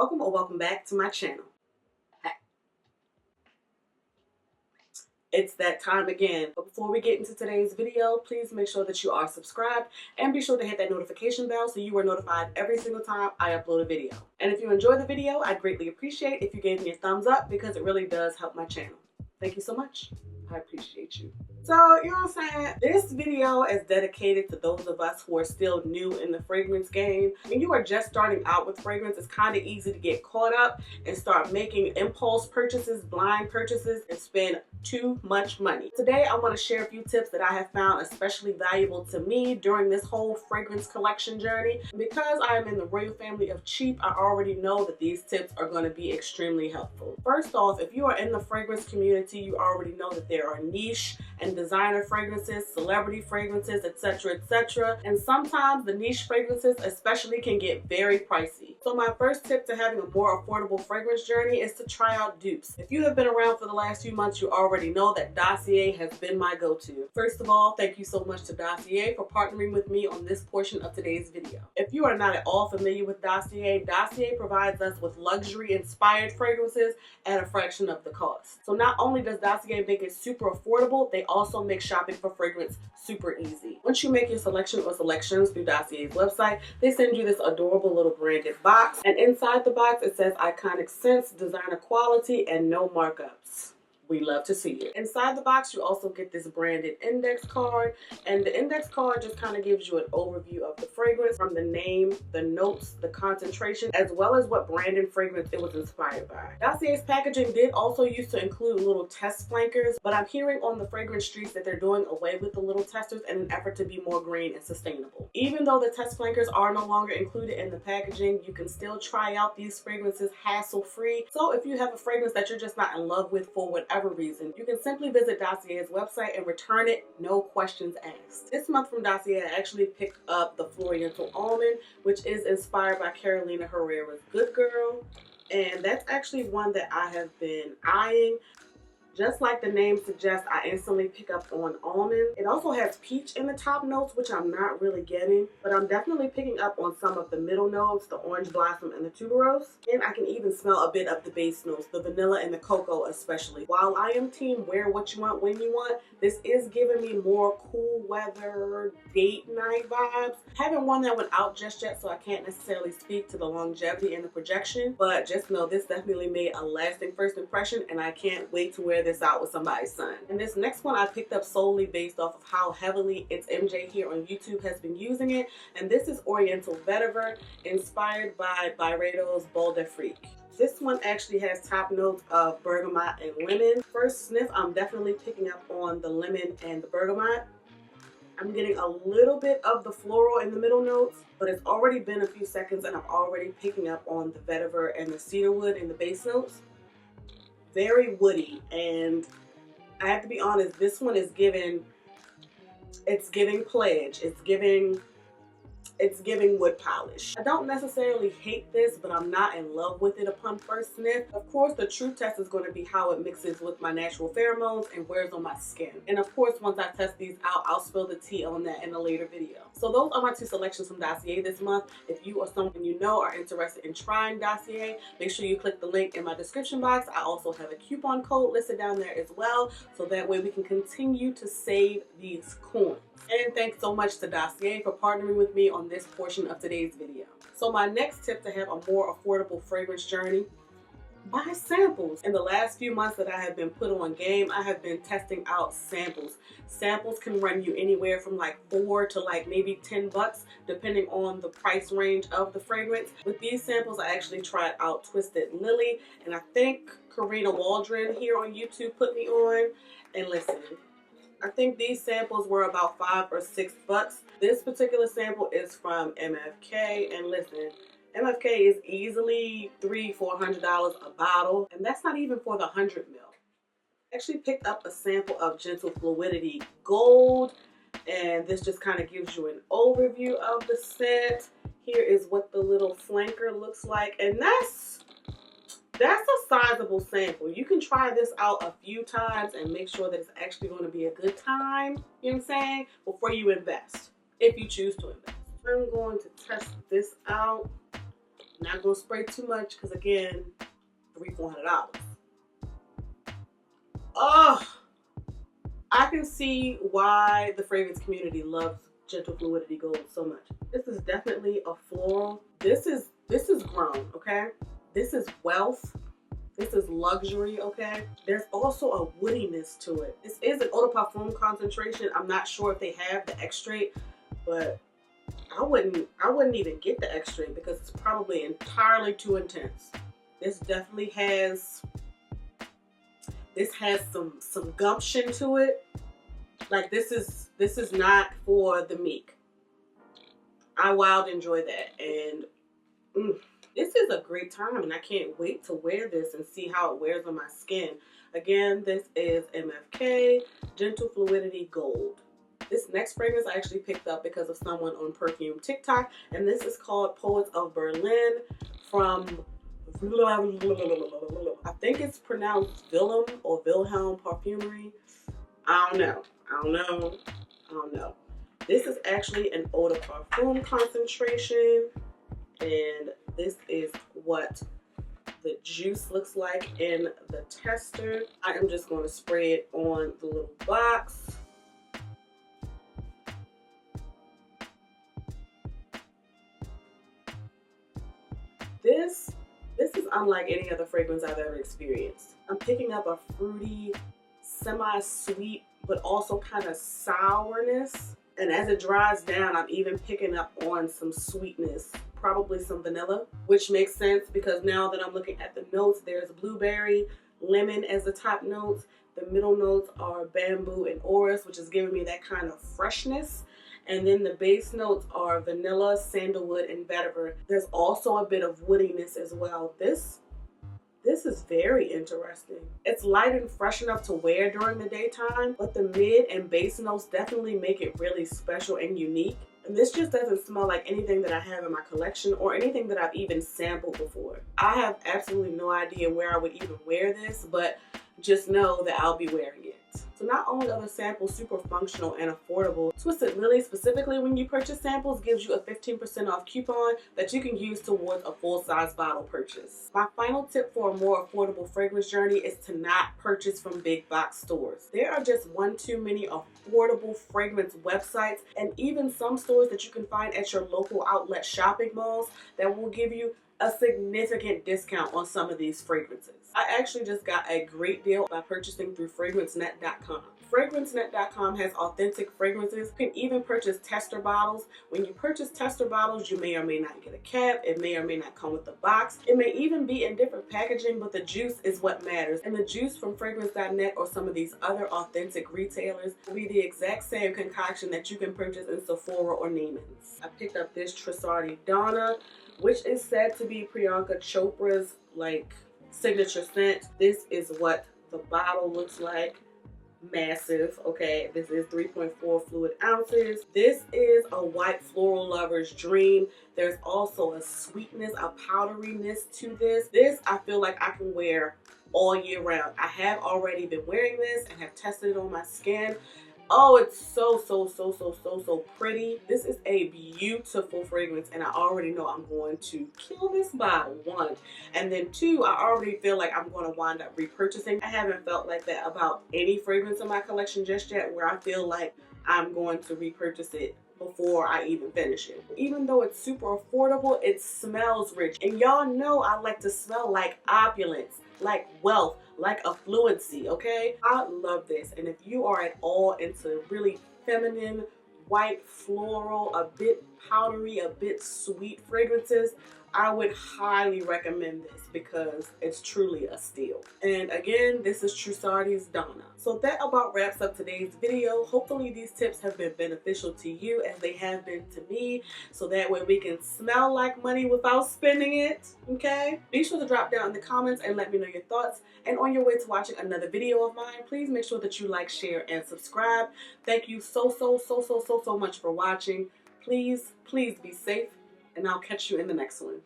Welcome or welcome back to my channel. It's that time again. But before we get into today's video, please make sure that you are subscribed and be sure to hit that notification bell so you are notified every single time I upload a video. And if you enjoy the video, I'd greatly appreciate if you gave me a thumbs up because it really does help my channel. Thank you so much. I appreciate you. So, you know what I'm saying? This video is dedicated to those of us who are still new in the fragrance game. When you are just starting out with fragrance, it's kind of easy to get caught up and start making impulse purchases, blind purchases, and spend too much money. Today, I want to share a few tips that I have found especially valuable to me during this whole fragrance collection journey. Because I am in the royal family of cheap, I already know that these tips are going to be extremely helpful. First off, if you are in the fragrance community, you already know that there are niche and designer fragrances, celebrity fragrances, etc., etc. And sometimes the niche fragrances especially can get very pricey. So my first tip to having a more affordable fragrance journey is to try out dupes. If you have been around for the last few months, you already know that Dossier has been my go-to. First of all, thank you so much to Dossier for partnering with me on this portion of today's video. If you are not at all familiar with Dossier, Dossier provides us with luxury-inspired fragrances at a fraction of the cost. So not only does Dossier make it super affordable, they also make shopping for fragrance super easy. Once you make your selection or selections through Dossier's website, they send you this adorable little branded box, and inside the box it says iconic scents, designer quality, and no markups. We love to see it. Inside the box, you also get this branded index card, and the index card just kind of gives you an overview of the fragrance from the name, the notes, the concentration, as well as what brand and fragrance it was inspired by. Dossier's packaging did also used to include little test flankers, but I'm hearing on the fragrance streets that they're doing away with the little testers in an effort to be more green and sustainable. Even though the test flankers are no longer included in the packaging, you can still try out these fragrances hassle-free. So if you have a fragrance that you're just not in love with for whatever reason, you can simply visit Dossier's website and return it, no questions asked. This month from Dossier, I actually picked up the Floriental Almond, which is inspired by Carolina Herrera's Good Girl, and that's actually one that I have been eyeing. Just like the name suggests, I instantly pick up on almond. It also has peach in the top notes, which I'm not really getting, but I'm definitely picking up on some of the middle notes, the orange blossom and the tuberose. And I can even smell a bit of the base notes, the vanilla and the cocoa especially. While I am team wear what you want when you want, this is giving me more cool weather, date night vibes. I haven't worn that one out just yet, so I can't necessarily speak to the longevity and the projection, but just know this definitely made a lasting first impression, and I can't wait to wear this out with somebody's son. And this next one I picked up solely based off of how heavily It's MJ here on YouTube has been using it, and this is Oriental Vetiver, inspired by Byredo's Bol d'Afrique. This one actually has top notes of bergamot and lemon. First sniff, I'm definitely picking up on the lemon and the bergamot. I'm getting a little bit of the floral in the middle notes, but it's already been a few seconds and I'm already picking up on the vetiver and the cedarwood in the base notes. Very woody, and I have to be honest, this one is giving, it's giving pledge, it's giving wood polish. I don't necessarily hate this, but I'm not in love with it upon first sniff. Of course, the true test is going to be how it mixes with my natural pheromones and wears on my skin. And of course, once I test these out, I'll spill the tea on that in a later video. So those are my two selections from Dossier this month. If you or someone you know are interested in trying Dossier, make sure you click the link in my description box. I also have a coupon code listed down there as well, so that way we can continue to save these coins. And thanks so much to Dossier for partnering with me on this portion of today's video. So my next tip to have a more affordable fragrance journey: buy samples. In the last few months that I have been put on game, I have been testing out samples. Samples can run you anywhere from like $4 to like maybe $10 depending on the price range of the fragrance. With these samples, I actually tried out Twisted Lily, and I think Karina Waldron here on YouTube put me on. And listen, I think these samples were about $5 or $6. This particular sample is from MFK, and listen, MFK is easily $300–400 a bottle, and that's not even for the 100 ml. I actually picked up a sample of Gentle Fluidity Gold, and this just kind of gives you an overview of the scent. Here is what the little flanker looks like, and that's a sizable sample. You can try this out a few times and make sure that it's actually going to be a good time, you know what I'm saying, before you invest, if you choose to invest. I'm going to test this out Not gonna spray too much because again, $300-400. Oh, I can see why the fragrance community loves Gentle Fluidity Gold so much. This is definitely a floral. This is grown, okay? This is wealth. This is luxury, okay? There's also a woodiness to it. This is an eau de parfum concentration. I'm not sure if they have the extrait, but I wouldn't even get the extrait because it's probably entirely too intense. This definitely has, some gumption to it. Like this is not for the meek. I wild enjoy that, and this is a great time, and I can't wait to wear this and see how it wears on my skin. Again, this is MFK Gentle Fluidity Gold. This next fragrance I actually picked up because of someone on Perfume TikTok, and this is called Poets of Berlin from, I think it's pronounced Willem or Wilhelm Parfumery. I don't know. This is actually an eau de parfum concentration, and this is what the juice looks like in the tester. I am just going to spray it on the little box. This is unlike any other fragrance I've ever experienced. I'm picking up a fruity, semi-sweet, but also kind of sourness. And as it dries down, I'm even picking up on some sweetness, probably some vanilla, which makes sense because now that I'm looking at the notes, there's blueberry, lemon as the top notes. The middle notes are bamboo and orris, which is giving me that kind of freshness. And then the base notes are vanilla, sandalwood, and vetiver. There's also a bit of woodiness as well. This is very interesting. It's light and fresh enough to wear during the daytime, but the mid and base notes definitely make it really special and unique. And this just doesn't smell like anything that I have in my collection or anything that I've even sampled before. I have absolutely no idea where I would even wear this, but just know that I'll be wearing it. So not only are the samples super functional and affordable, Twisted Lily specifically when you purchase samples gives you a 15% off coupon that you can use towards a full-size bottle purchase. My final tip for a more affordable fragrance journey is to not purchase from big box stores. There are just one too many affordable fragrance websites and even some stores that you can find at your local outlet shopping malls that will give you a significant discount on some of these fragrances. I actually just got a great deal by purchasing through fragrancenet.com. Fragrancenet.com has authentic fragrances. You can even purchase tester bottles. When you purchase tester bottles, you may or may not get a cap. It may or may not come with the box. It may even be in different packaging, but the juice is what matters. And the juice from fragrance.net or some of these other authentic retailers will be the exact same concoction that you can purchase in Sephora or Neiman's. I picked up this Tressesofalexis Donna, which is said to be Priyanka Chopra's signature scent. This is what the bottle looks like. Massive, okay? This is 3.4 fluid ounces. This is a white floral lover's dream. There's also a sweetness, a powderiness to this. This I feel like I can wear all year round. I have already been wearing this and have tested it on my skin. Oh, it's so pretty. This is a beautiful fragrance, and I already know I'm going to kill this bottle, one. And then two, I already feel like I'm going to wind up repurchasing. I haven't felt like that about any fragrance in my collection just yet, where I feel like I'm going to repurchase it before I even finish it. Even though it's super affordable, it smells rich. And y'all know I like to smell like opulence, like wealth, like affluency, okay? I love this. And if you are at all into really feminine, white, floral, a bit powdery, a bit sweet fragrances, I would highly recommend this because it's truly a steal. And again, this is Tressesofalexis Donna. So that about wraps up today's video. Hopefully these tips have been beneficial to you as they have been to me, so that way we can smell like money without spending it, okay? Be sure to drop down in the comments and let me know your thoughts. And on your way to watching another video of mine, please make sure that you like, share, and subscribe. Thank you so much for watching. Please be safe, and I'll catch you in the next one.